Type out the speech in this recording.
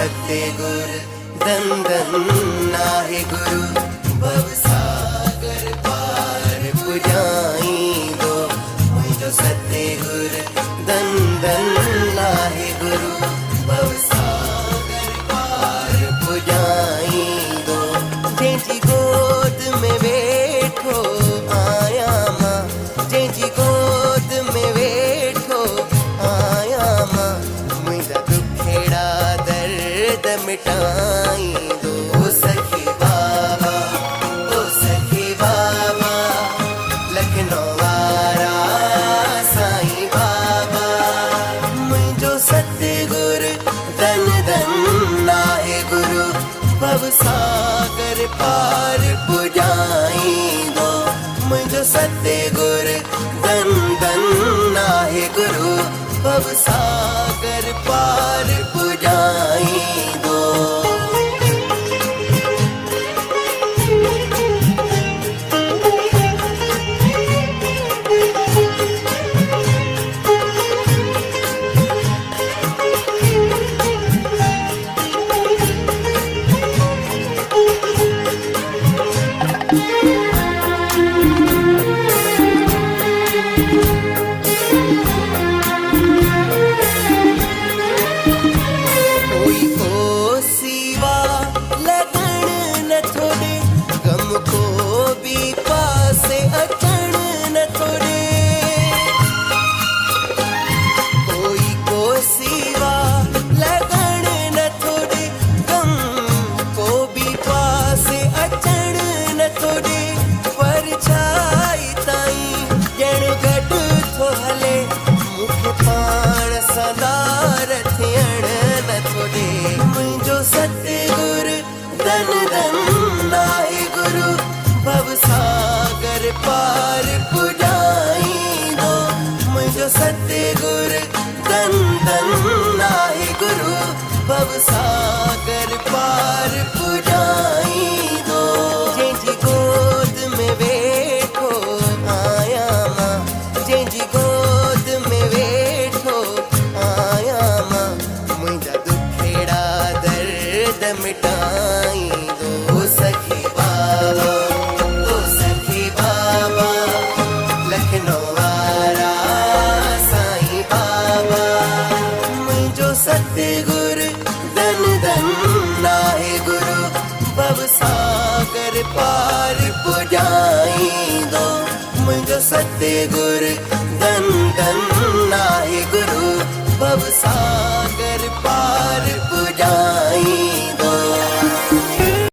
सतगुर धन धन नाहे गुरु भव सागर पार पुजाई दो मुझो सतगुर धन धन नाहे गुरु भव सागर पार पुजाई दो जैसी गोद में बैठो आया माँ जैसी गोद में बैठो आया माँ मुझा दुखेड़ा दर्द मिटाई दो ओ सखी बाबा लखनऊ वारा साईं बाबा मुझो सतगुर धन धन नाहे गुरु भव सागर पार पुजाई दो मुझो सतगुर धन धन नाहे गुरु भव सागर पार पुजाई दो सतगुर धन धन नाहे गुरु भव सागर पार पुजाई दो मुझो सतगुर धन धन नाहे गुरु भव सागर पार पुजाई दो जैसी गोद में बैठो आया माँ जैसी गोद में बैठो आया माँ मुझा दुखेड़ा दर्द मिटाई दो ओ सखी बाबा लखनऊ वारा साईं बाबा मुझो सतगुर धन धन नाहे गुरु भव सागर पार पुजाई दो मुझो सतगुर धन धन नाहे गुरु भव सागर